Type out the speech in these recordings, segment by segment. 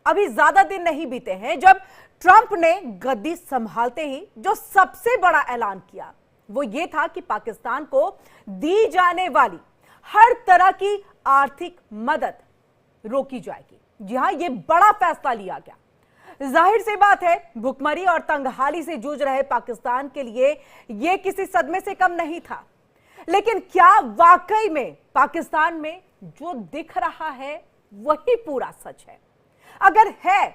अभी ज्यादा दिन नहीं बीते हैं जब ट्रंप ने गद्दी संभालते ही जो सबसे बड़ा ऐलान किया वो ये था कि पाकिस्तान को दी जाने वाली हर तरह की आर्थिक मदद रोकी जाएगी। जी हां, ये बड़ा फैसला लिया गया। जाहिर सी बात है, भुखमरी और तंगहाली से जूझ रहे पाकिस्तान के लिए यह किसी सदमे से कम नहीं था। लेकिन क्या वाकई में पाकिस्तान में जो दिख रहा है वही पूरा सच है? अगर है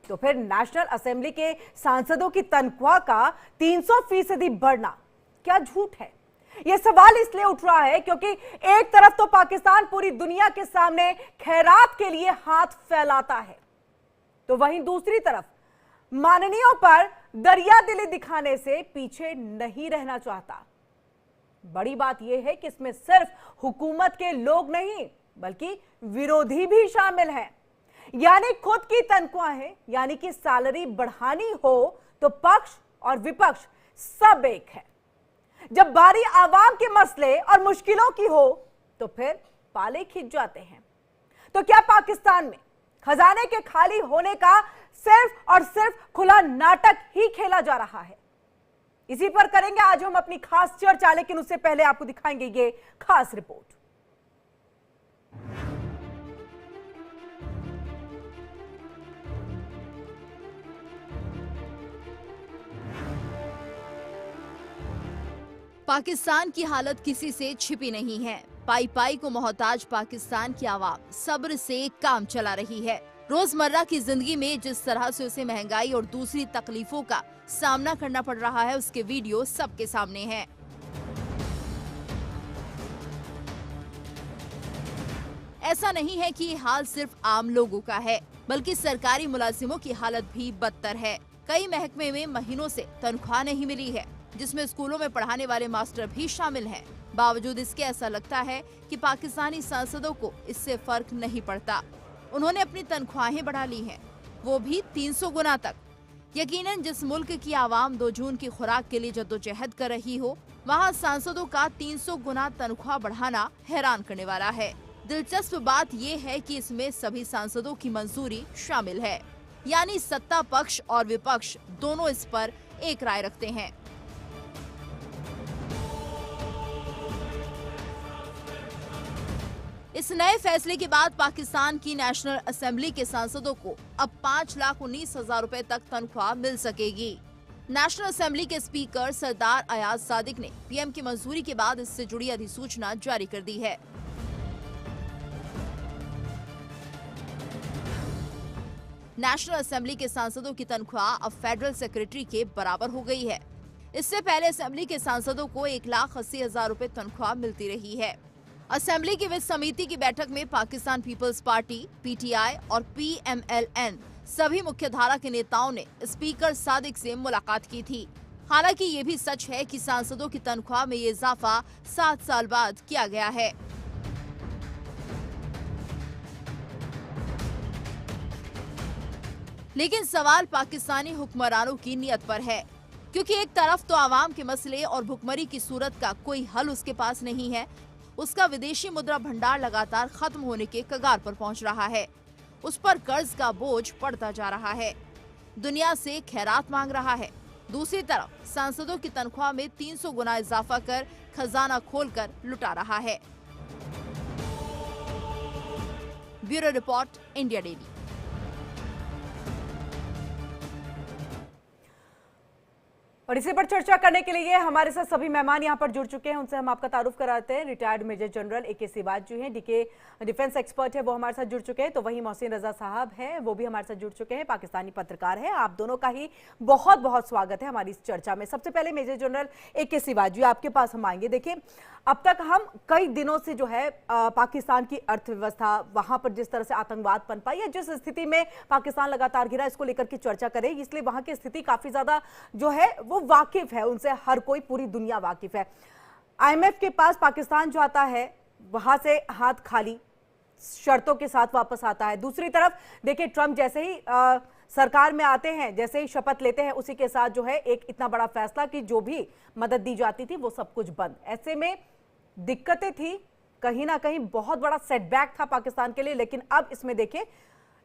तो फिर नेशनल असेंबली के सांसदों की तनख्वाह का 300% बढ़ना क्या झूठ है? यह सवाल इसलिए उठ रहा है क्योंकि एक तरफ तो पाकिस्तान पूरी दुनिया के सामने खैरात के लिए हाथ फैलाता है, तो वहीं दूसरी तरफ माननीयों पर दरिया दिली दिखाने से पीछे नहीं रहना चाहता। बड़ी बात यह है कि इसमें सिर्फ हुकूमत के लोग नहीं बल्कि विरोधी भी शामिल हैं। यानी खुद की तनख्वाहें यानी कि सैलरी बढ़ानी हो तो पक्ष और विपक्ष सब एक है। जब बारी आवाम के मसले और मुश्किलों की हो तो फिर पाले खिंच जाते हैं। तो क्या पाकिस्तान में खजाने के खाली होने का सिर्फ और सिर्फ खुला नाटक ही खेला जा रहा है? इसी पर करेंगे आज हम अपनी खास चर्चा, लेकिन उससे पहले आपको दिखाएंगे ये खास रिपोर्ट। पाकिस्तान की हालत किसी से छिपी नहीं है। पाई पाई को मोहताज पाकिस्तान की आवाम सब्र से काम चला रही है। रोजमर्रा की जिंदगी में जिस तरह से उसे महंगाई और दूसरी तकलीफों का सामना करना पड़ रहा है उसके वीडियो सबके सामने हैं। ऐसा नहीं है कि ये हाल सिर्फ आम लोगों का है, बल्कि सरकारी मुलाजिमों की हालत भी बदतर है। कई महकमे में महीनों से तनख्वाह नहीं मिली है, जिसमें स्कूलों में पढ़ाने वाले मास्टर भी शामिल हैं। बावजूद इसके ऐसा लगता है कि पाकिस्तानी सांसदों को इससे फर्क नहीं पड़ता। उन्होंने अपनी तनख्वाहें बढ़ा ली हैं, वो भी 300 गुना तक। यकीनन जिस मुल्क की आवाम 2 जून की खुराक के लिए जद्दोजहद कर रही हो, वहाँ सांसदों का 300 गुना तनख्वाह बढ़ाना हैरान करने वाला है। दिलचस्प बात ये है कि इसमें सभी सांसदों की मंजूरी शामिल है, यानी सत्ता पक्ष और विपक्ष दोनों इस पर एक राय रखते हैं। इस नए फैसले के बाद पाकिस्तान की नेशनल असेंबली के सांसदों को अब 5,19,000 रुपए तक तनख्वाह मिल सकेगी। नेशनल असेंबली के स्पीकर सरदार अयाज सादिक ने पीएम की मंजूरी के बाद इससे जुड़ी अधिसूचना जारी कर दी है। नेशनल असेंबली के सांसदों की तनख्वाह अब फेडरल सेक्रेटरी के बराबर हो गई है। इससे पहले असेंबली के सांसदों को 1,80,000 रुपए तनख्वाह मिलती रही है। असेंबली की वित्त समिति की बैठक में पाकिस्तान पीपल्स पार्टी, पीटीआई और पीएमएलएन सभी मुख्यधारा के नेताओं ने स्पीकर सादिक से मुलाकात की थी। हालांकि ये भी सच है कि सांसदों की तनख्वाह में ये इजाफा 7 साल बाद किया गया है। लेकिन सवाल पाकिस्तानी हुक्मरानों की नीयत पर है, क्योंकि एक तरफ तो आवाम के मसले और भुखमरी की सूरत का कोई हल उसके पास नहीं है, उसका विदेशी मुद्रा भंडार लगातार खत्म होने के कगार पर पहुंच रहा है, उस पर कर्ज का बोझ पड़ता जा रहा है, दुनिया से खैरात मांग रहा है। दूसरी तरफ सांसदों की तनख्वाह में 300 गुना इजाफा कर खजाना खोलकर लुटा रहा है। Bureau report, India daily. और इसी पर चर्चा करने के लिए हमारे साथ सभी मेहमान यहां पर जुड़ चुके हैं। उनसे हम आपका तारुफ कराते हैं। रिटायर्ड मेजर जनरल ए के सिवाज जी हैं, डीके डिफेंस एक्सपर्ट है, वो हमारे साथ जुड़ चुके हैं। तो वहीं मोहसिन रजा साहब हैं, वो भी हमारे साथ जुड़ चुके हैं, पाकिस्तानी पत्रकार हैं। आप दोनों का ही बहुत बहुत स्वागत है हमारी इस चर्चा में। सबसे पहले मेजर जनरल ए के सिवाज जी, आपके पास हम आएंगे। देखिए, अब तक हम कई दिनों से जो है पाकिस्तान की अर्थव्यवस्था, वहां पर जिस तरह से आतंकवाद पनपा या जिस स्थिति में पाकिस्तान लगातार घिरा, इसको लेकर की चर्चा करें, इसलिए वहां की स्थिति काफी ज्यादा जो है वो वाकिफ है, उनसे हर कोई, पूरी दुनिया वाकिफ है। आईएमएफ के पास पाकिस्तान जो आता है वहां से हाथ खाली, शर्तों के साथ वापस आता है। दूसरी तरफ देखिए, ट्रंप जैसे ही सरकार में आते हैं, जैसे ही शपथ लेते हैं, उसी के साथ जो है एक इतना बड़ा फैसला कि जो भी मदद दी जाती थी वो सब कुछ बंद। ऐसे में दिक्कतें थी, कहीं ना कहीं बहुत बड़ा सेटबैक था पाकिस्तान के लिए। लेकिन अब इसमें देखिए,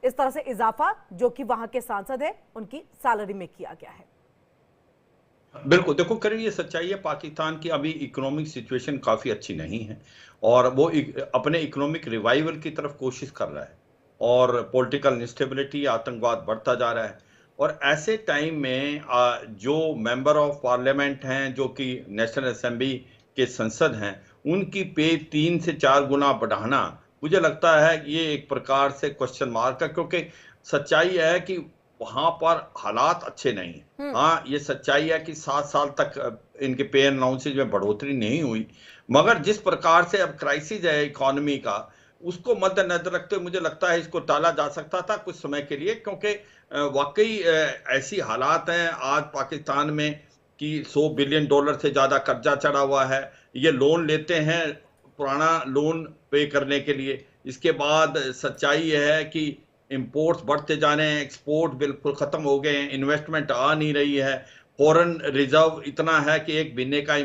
इस तरह से इजाफा जो कि वहां के सांसद है उनकी सैलरी में किया गया है। बिल्कुल, देखो करीब ये सच्चाई है, पाकिस्तान की अभी इकोनॉमिक सिचुएशन काफी अच्छी नहीं है और वो अपने इकोनॉमिक रिवाइवल की तरफ कोशिश कर रहा है और पॉलिटिकल इंस्टेबिलिटी, आतंकवाद बढ़ता जा रहा है। और ऐसे टाइम में जो मेंबर ऑफ पार्लियामेंट हैं, जो कि नेशनल असेंबली के संसद हैं, उनकी पे 3 से 4 गुना बढ़ाना, मुझे लगता है ये एक प्रकार से क्वेश्चन मार्क है, क्योंकि सच्चाई है कि वहां पर हालात अच्छे नहीं है। हाँ, ये सच्चाई है कि 7 साल तक इनके पे अनाउंसेज में बढ़ोतरी नहीं हुई, मगर जिस प्रकार से अब क्राइसिस है इकोनॉमी का, उसको मद्देनजर रखते हुए मुझे लगता है इसको टाला जा सकता था कुछ समय के लिए, क्योंकि वाकई ऐसी हालात हैं आज पाकिस्तान में कि $100 बिलियन से ज्यादा कर्जा चढ़ा हुआ है। ये लोन लेते हैं पुराना लोन पे करने के लिए, इसके बाद सच्चाई है कि इंपोर्ट्स बढ़ते जा रहे हैं, एक्सपोर्ट बिल्कुल खत्म हो गए हैं, इन्वेस्टमेंट आ नहीं रही है, फॉरेन रिजर्व इतना है कि एक महीने का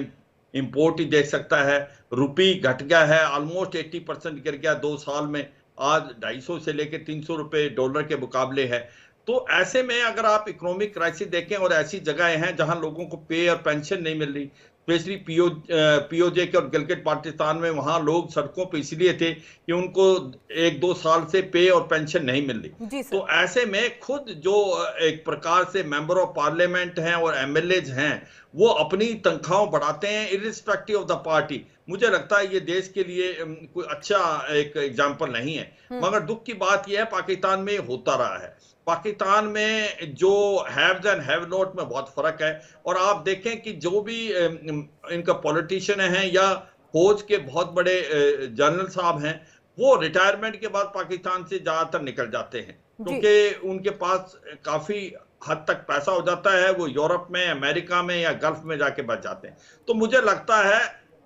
इंपोर्ट ही देख सकता है, रुपी घट गया है, ऑलमोस्ट 80% गिर गया 2 साल में, आज 250 से लेकर 300 रुपए डॉलर के मुकाबले है। तो ऐसे में अगर आप इकोनॉमिक क्राइसिस देखें और ऐसी जगह हैं जहां लोगों को पे और पेंशन नहीं मिल रही, स्पेशली पीओजे के और गिलगित बाल्टिस्तान में, वहां लोग सड़कों पर इसलिए थे कि उनको 1-2 साल से पे और पेंशन नहीं मिल रही। तो ऐसे में खुद जो एक प्रकार से मेंबर ऑफ पार्लियामेंट हैं और एमएलएज हैं, वो अपनी तनख्वाह बढ़ाते हैं इर्रिस्पेक्टिव ऑफ द पार्टी। मुझे लगता है ये देश के लिए कोई अच्छा एक एग्जाम्पल नहीं है। मगर दुख की बात यह है पाकिस्तान में होता रहा है। पाकिस्तान में जो हैव्स एंड हैव नॉट में बहुत फर्क है। और आप देखें कि जो भी इनका पॉलिटिशियन हैं या फौज के बहुत बड़े जनरल साहब हैं, वो रिटायरमेंट के बाद पाकिस्तान से ज्यादातर निकल जाते हैं, क्योंकि उनके पास काफी हद तक पैसा हो जाता है, वो यूरोप में, अमेरिका में या गल्फ में जाके बच जाते हैं। तो मुझे लगता है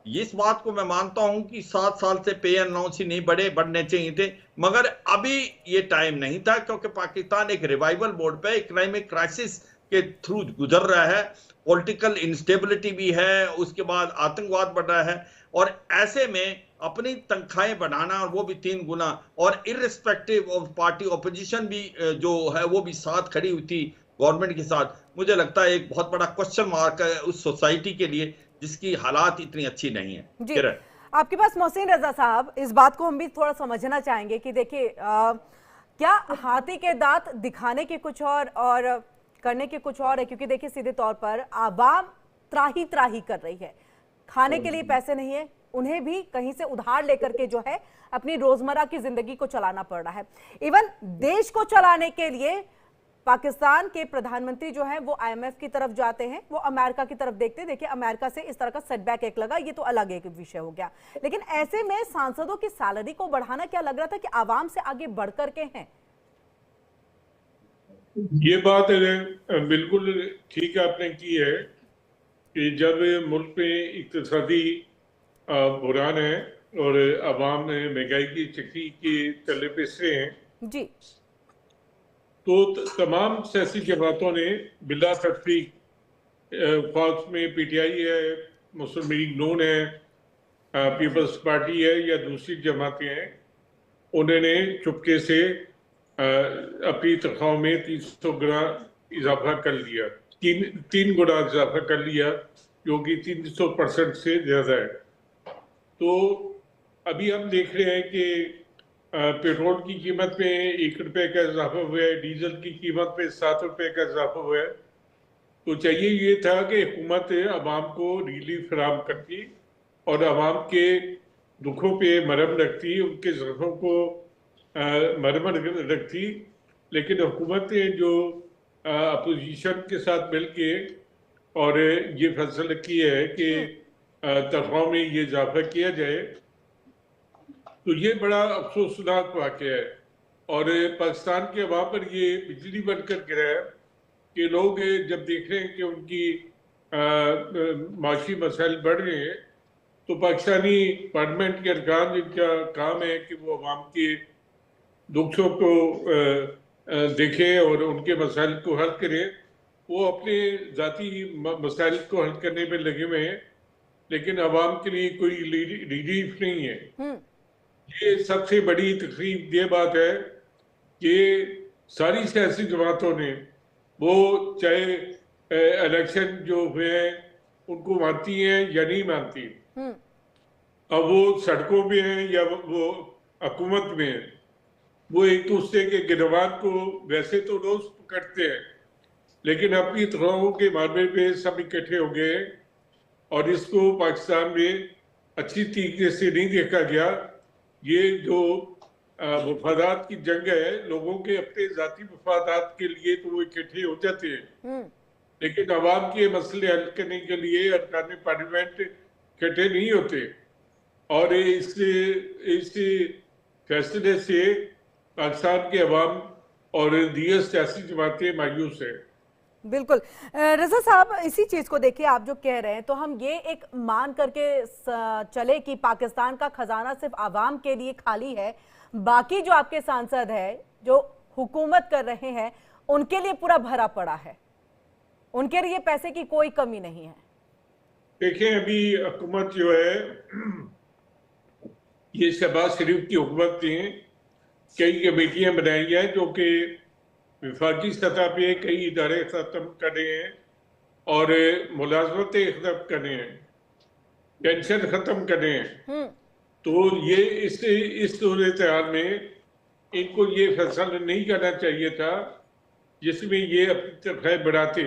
इस बात को मैं मानता हूं कि 7 साल से पे अनाउंस ही नहीं बढ़ने चाहिए थे, मगर अभी ये टाइम नहीं था, क्योंकि पाकिस्तान एक रिवाइवल मोड पे इकोनॉमिक क्राइसिस के थ्रू गुजर रहा है, पॉलिटिकल इंस्टेबिलिटी भी है, उसके बाद आतंकवाद बढ़ रहा है, और ऐसे में अपनी तनख्वाहें बढ़ाना और वो भी 3 गुना, और इर्रिस्पेक्टिव ऑफ पार्टी ऑपोजिशन भी जो है वो भी साथ खड़ी हुई थी गवर्नमेंट के साथ, मुझे लगता है एक बहुत बड़ा क्वेश्चन मार्क है उस सोसाइटी के लिए जिसकी हालात इतनी अच्छी नहीं है। जी, आपके पास मोहसिन रजा साहब, इस बात को हम भी थोड़ा समझना चाहेंगे कि देखिए क्या हाथी के दांत दिखाने के कुछ और करने के कुछ और है, क्योंकि देखिए सीधे तौर पर आवाम त्राही त्राही कर रही है, खाने के लिए पैसे नहीं है, उन्हें भी कहीं से उधार लेकर के जो है अपनी रोजमर्रा की जिंदगी को चलाना पड़ रहा है। इवन देश को चलाने के लिए पाकिस्तान के प्रधानमंत्री जो है वो आईएमएफ की तरफ जाते हैं, वो अमेरिका की तरफ देखते हैं। देखिए अमेरिका से इस तरह का सेटबैक एक लगा, ये तो अलग एक विषय हो गया, लेकिन ऐसे में सांसदों की सैलरी को बढ़ाना क्या लग रहा था कि आवाम से आगे बढ़ करके हैं? ये बात बिल्कुल ठीक आपने की है कि जब मुल्क में इक्तिसादी बुरान है और आवाम महंगाई की चक्की के तले पिसरे हैं जी, तो तमाम सियासी जमातों ने बिला तफरीक, फौज में पीटीआई है, मुस्लिम लीग नून है, पीपल्स पार्टी है या दूसरी जमातें हैं, उन्होंने चुपके से अपनी तनख्वाह में 300 गुना इजाफा कर लिया, 3 गुना इजाफा कर लिया, जो कि 300% से ज़्यादा है। तो अभी हम देख रहे हैं कि पेट्रोल की कीमत में 1 रुपये का इजाफा हुआ है, डीजल की कीमत में 7 रुपये का इजाफा हुआ है। तो चाहिए ये था कि हुकूमत आवाम को रिलीफ फराहम करती और आवाम के दुखों पे मरहम रखती, उनके ज़ख्मों को मरहम रखती, लेकिन हुकूमत ने जो अपोजिशन के साथ मिल के और ये फैसला किया है कि तनख्वाह में ये इजाफा किया जाए, तो ये बड़ा अफसोसनाक वाक़या है। और पाकिस्तान के अवाम पर ये बिजली बनकर गिरा है कि लोग जब देख रहे हैं कि उनकी माशी मसाइल बढ़ रहे हैं, तो पाकिस्तानी पार्लियामेंट के अरकान, जिनका काम है कि वो अवाम के दुखों को देखें और उनके मसाइल को हल करें, वो अपने ज़ाती मसाइल को हल करने में लगे हुए हैं, लेकिन अवाम के लिए कोई रिलीफ नहीं है। ये सबसे बड़ी तकलीफ ये बात है कि सारी सियासी जमातों ने, वो चाहे इलेक्शन जो हुए हैं उनको मानती हैं या नहीं मानती, अब वो सड़कों में हैं या वो हुकूमत में है, वो एक दूसरे के गिरवान को वैसे तो रोज पकड़ते हैं, लेकिन अपनी तकरारों के मामले पे सब इकट्ठे हो गए और इसको पाकिस्तान में अच्छी तरीके से नहीं देखा गया। ये जो मफादात की जंग है, लोगों के अपने जाती मफादात के लिए तो वो इकट्ठे हो जाते हैं, लेकिन अवाम के मसले हल करने के लिए अरकान पार्लियामेंट इकट्ठे नहीं होते। और इस फैसले से पाकिस्तान के अवाम और दीगर सियासी जमातें मायूस है। बिल्कुल। रजा साहब, इसी चीज को देखिए, आप जो कह रहे हैं तो हम ये एक मान करके चले कि पाकिस्तान का खजाना सिर्फ आवाम के लिए खाली है, बाकी जो आपके सांसद है जो हुकूमत कर रहे हैं उनके लिए पूरा भरा पड़ा है, उनके लिए पैसे की कोई कमी नहीं है। देखें, अभी हुकूमत जो है ये शहबाज शरीफ की हुकूमत ने कई कमेटियां बनाई हैं जो कि विफाकी सतह पे कई इदारे खत्म कर रहे हैं और मुलाजमतें खत्म कर रहे हैं, पेंशन खत्म कर रहे हैं। तो ये इस सूरत-ए-हाल में इनको ये फैसला नहीं करना चाहिए था जिसमें ये अपनी तनख्वाहें बढ़ाते।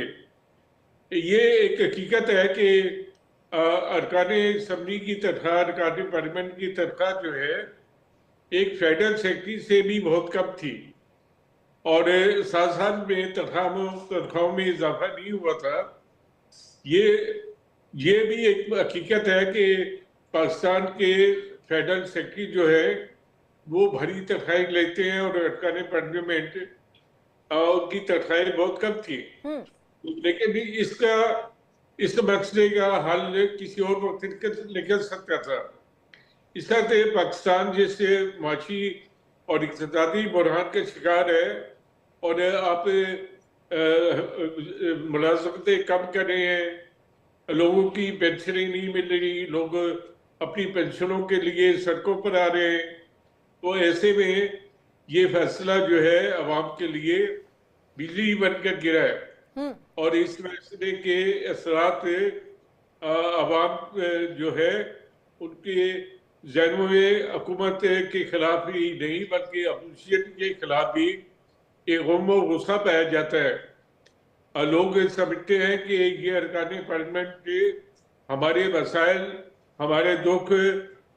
ये एक हकीकत है कि अरकान असम्बली की तनख्वाह, अरकान पार्लियामेंट की तनख्वाह जो है एक फेडरल सेक्रेटरी से भी बहुत कम थी और साथ साथ में तनख्वाहों में इजाफा नहीं हुआ था। ये भी एक हकीकत है कि पाकिस्तान के फेडरल सेक्रेटरी जो है वो भरी तनख्वाहें लेते हैं और अरकान पार्लियामेंट उनकी तनख्वाहें बहुत कम थी। लेकिन भी इस मसले का हल किसी और वक्त निकल सकता था। इस तरह से पाकिस्तान जैसे माशी और इक़्तिसादी बुरहान का शिकार है और आप मुलाज़मतें कम कर रहे हैं, लोगों की पेंशनें नहीं मिल रही, लोग अपनी पेंशनों के लिए सड़कों पर आ रहे हैं। तो ऐसे में ये फैसला जो है अवाम के लिए बिजली बनकर गिरा है और इस फैसले के असरात अवाम जो है उनके ज़हनों में हुकूमत के खिलाफ ही नहीं बल्कि अपोजिशन के खिलाफ भी एक गम और गुस्सा पाया जाता है। लोग समझते हैं कि ये अरकान पार्लियामेंट के हमारे मसाइल, हमारे दुख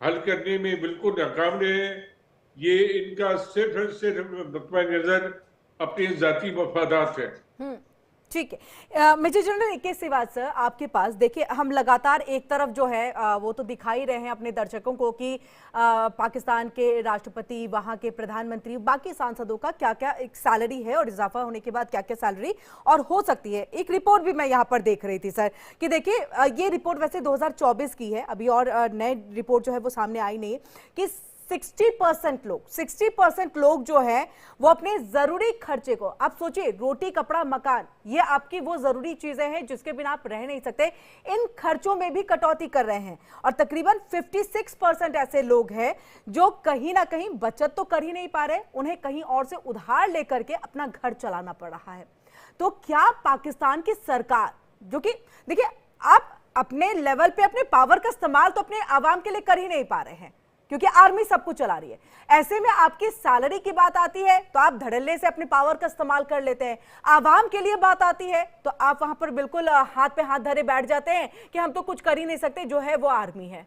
हल करने में बिल्कुल नाकाम रहे हैं। ये इनका सिर्फ और सिर्फ नुक्ता नजर अपने जाती मफादात है। ठीक है। मेजर जनरल के श्रीवास्तव आपके पास देखिए, हम लगातार एक तरफ जो है वो तो दिखाई रहे हैं अपने दर्शकों को कि पाकिस्तान के राष्ट्रपति, वहां के प्रधानमंत्री, बाकी सांसदों का क्या क्या एक सैलरी है और इजाफा होने के बाद क्या क्या सैलरी और हो सकती है। एक रिपोर्ट भी मैं यहाँ पर देख रही थी सर कि देखिए, ये रिपोर्ट वैसे 2024 की है अभी और नए रिपोर्ट जो है वो सामने आई नहीं है कि 60% लोग जो है वो अपने जरूरी खर्चे को, आप सोचिए रोटी कपड़ा मकान, ये आपकी वो जरूरी चीजें हैं जिसके बिना आप रह नहीं सकते, इन खर्चों में भी कटौती कर रहे हैं। और तकरीबन 56% ऐसे लोग हैं जो कहीं ना कहीं बचत तो कर ही नहीं पा रहे, उन्हें कहीं और से उधार लेकर के अपना घर चलाना पड़ रहा है। तो क्या पाकिस्तान की सरकार, जो कि देखिए आप अपने लेवल पे अपने पावर का इस्तेमाल तो अपने आवाम के लिए कर ही नहीं पा रहे हैं क्योंकि आर्मी सब कुछ चला रही है, ऐसे में आपकी सैलरी की बात आती है तो आप धड़ल्ले से अपने पावर का इस्तेमाल कर लेते हैं, आवाम के लिए बात आती है तो आप वहां पर बिल्कुल हाथ पे हाथ धरे बैठ जाते हैं कि हम तो कुछ कर ही नहीं सकते, जो है वो आर्मी है।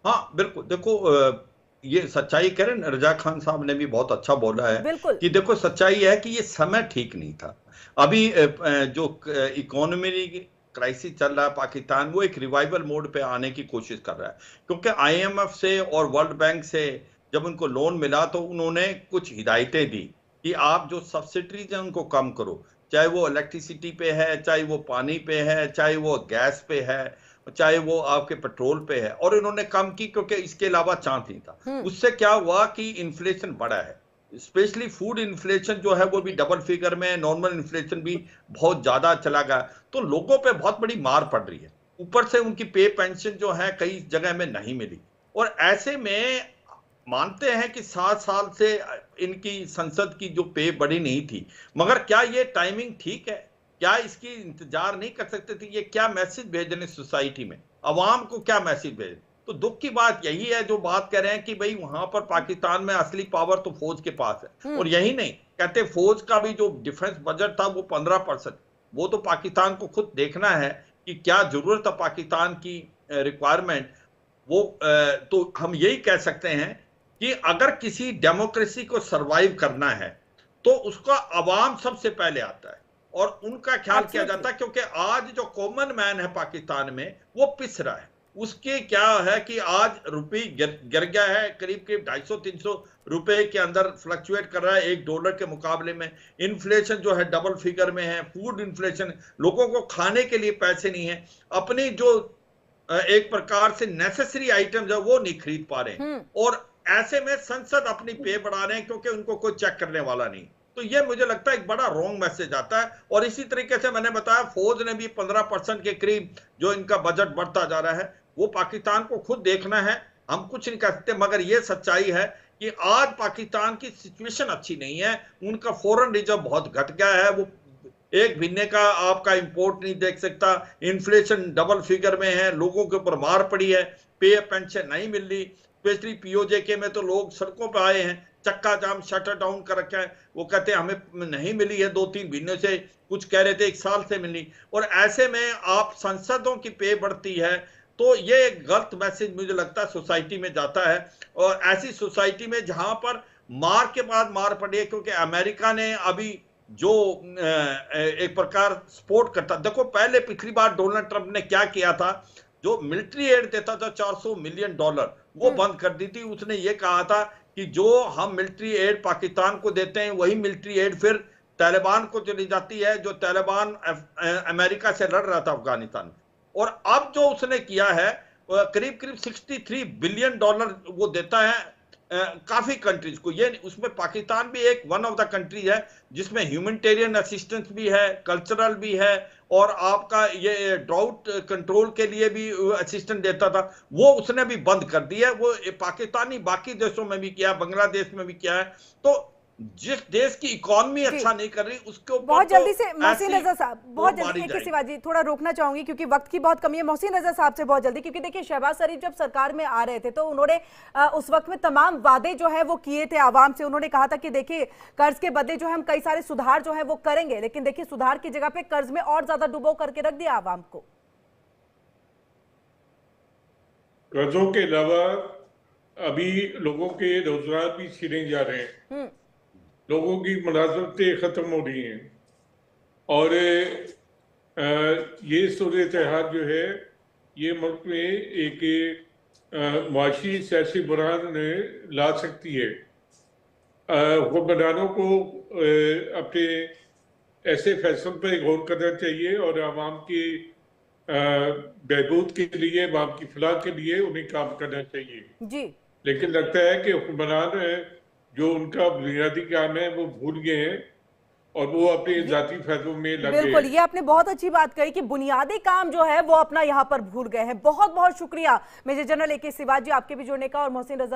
हाँ बिल्कुल, देखो ये सच्चाई कह रहे हैं, रजा खान साहब ने भी बहुत अच्छा बोला है कि देखो सच्चाई है कि ये समय ठीक नहीं था। अभी जो इकोनॉमी क्राइसिस चल रहा है पाकिस्तान, वो एक रिवाइवल मोड पे आने की कोशिश कर रहा है, क्योंकि IMF से और वर्ल्ड बैंक से जब उनको लोन मिला तो उन्होंने कुछ हिदायतें दी कि आप जो सब्सिडीज हैं उनको कम करो, चाहे वो इलेक्ट्रिसिटी पे है, चाहे वो पानी पे है, चाहे वो गैस पे है, चाहे वो आपके पेट्रोल पे है, और इन्होंने कम की क्योंकि इसके अलावा चांस नहीं था। उससे क्या हुआ कि इन्फ्लेशन बढ़ा है, स्पेशली फूड इन्फ्लेशन जो है वो भी डबल फिगर में, नॉर्मल इन्फ्लेशन भी बहुत ज्यादा चला गया, तो लोगों पे बहुत बड़ी मार पड़ रही है। ऊपर से उनकी पे पेंशन जो है कई जगह में नहीं मिली, और ऐसे में मानते हैं कि 7 साल से इनकी संसद की जो पे बढ़ी नहीं थी, मगर क्या ये टाइमिंग ठीक है? क्या इसकी इंतजार नहीं कर सकते थे? ये क्या मैसेज भेज रहे सोसाइटी में, अवाम को क्या मैसेज भेज? तो दुख की बात यही है जो बात कर रहे हैं कि भाई वहां पर पाकिस्तान में असली पावर तो फौज के पास है। और यही नहीं, कहते फौज का भी जो डिफेंस बजट था वो 15%, वो तो पाकिस्तान को खुद देखना है कि क्या जरूरत है पाकिस्तान की रिक्वायरमेंट। वो तो हम यही कह सकते हैं कि अगर किसी डेमोक्रेसी को सरवाइव करना है तो उसका अवाम सबसे पहले आता है और उनका ख्याल किया जाता है, क्योंकि आज जो कॉमन मैन है पाकिस्तान में वो पिस रहा है। उसके क्या है कि आज रुपये गिर गया है, करीब करीब 250-300 रुपए के अंदर फ्लक्चुएट कर रहा है $1 के मुकाबले में। इन्फ्लेशन जो है डबल फिगर में है, फूड इन्फ्लेशन, लोगों को खाने के लिए पैसे नहीं है, अपनी जो एक प्रकार से नेसेसरी आइटम जो वो नहीं खरीद पा रहे हैं। और ऐसे में संसद अपनी पे बढ़ा रहे हैं क्योंकि उनको कोई चेक करने वाला नहीं। तो ये मुझे लगता है एक बड़ा रॉन्ग मैसेज आता है। और इसी तरीके से मैंने बताया फौज ने भी 15% के करीब जो इनका बजट बढ़ता जा रहा है, वो पाकिस्तान को खुद देखना है, हम कुछ नहीं कर सकते। मगर ये सच्चाई है कि आज पाकिस्तान की सिचुएशन अच्छी नहीं है, उनका फॉरेन रिजर्व बहुत घट गया है, वो एक महीने का आपका इंपोर्ट नहीं देख सकता, इन्फ्लेशन डबल फिगर में है, लोगों के ऊपर मार पड़ी है, पे पेंशन नहीं मिल रही, स्पेशली पीओजेके में तो लोग सड़कों पर आए हैं, चक्का जाम शटर डाउन कर रखा है। वो कहते हैं हमें नहीं मिली है 2-3 महीने से, कुछ कह रहे थे 1 साल से मिली। और ऐसे में आप संसदों की पे बढ़ती है तो ये एक गलत मैसेज मुझे लगता है सोसाइटी में जाता है। और ऐसी सोसाइटी में जहां पर मार के बाद मार पड़ी है, क्योंकि अमेरिका ने अभी जो एक प्रकार सपोर्ट करता, देखो पहले पिछली बार डोनाल्ड ट्रंप ने क्या किया था, जो मिलिट्री एड देता था $400 मिलियन वो बंद कर दी थी। उसने ये कहा था कि जो हम मिलिट्री एड पाकिस्तान को देते हैं वही मिलिट्री एड फिर तालिबान को चली जाती है, जो तालिबान अमेरिका से लड़ रहा था अफगानिस्तान में। और अब जो उसने किया है करीब करीब $63 बिलियन वो देता है काफी कंट्रीज को। ये उसमें पाकिस्तान भी एक वन ऑफ द कंट्री है जिसमें ह्यूमैनिटेरियन असिस्टेंस भी है, कल्चरल भी है, और आपका ये ड्राउट कंट्रोल के लिए भी असिस्टेंस देता था, वो उसने भी बंद कर दिया है। वो पाकिस्तानी बाकी देशों में भी किया, बांग्लादेश में भी किया है। तो जिस देश की इकोनॉमी अच्छा नहीं कर रही उसके ऊपर बहुत जल्दी से मोहसिन रजा साहब, बहुत जल्दी शिवाजी थोड़ा रोकना चाहूंगी क्योंकि वक्त की बहुत कमी है। मोहसिन रजा साहब से बहुत जल्दी, क्योंकि देखिए शहबाज शरीफ जब सरकार में आ रहे थे तो उन्होंने उस वक्त में तमाम वादे जो है वो किए थे आवाम से। उन्होंने कहा था कि देखिए कर्ज के बदले जो है हम कई सारे सुधार जो है वो करेंगे, लेकिन देखिए सुधार की जगह पे कर्ज में और ज्यादा डुबो करके रख दिया आवाम को। कर्जों के अलावा अभी लोगों के रोजगार भी छीने जा रहे हैं, लोगों की मुलाजमतें खत्म हो रही हैं, और ये सूरत हाल जो है ये मुल्क में एक मुआशी सियासी बुरान ला सकती है। हुक्मरानों को अपने ऐसे फैसलों पर गौर करना चाहिए और आवाम की बहबूद के लिए, आवाम की फलाह के लिए उन्हें काम करना चाहिए जी। लेकिन लगता है कि हुक्मरान जो उनका बुनियादी काम है वो भूल गए हैं और वो अपने जाती फैसलों में लग गए। बिल्कुल, ये आपने बहुत अच्छी बात कही कि बुनियादी काम जो है वो अपना यहाँ पर भूल गए हैं। बहुत बहुत शुक्रिया मेजर जनरल AK शिवाजी आपके भी जुड़ने का और मोहसिन रजा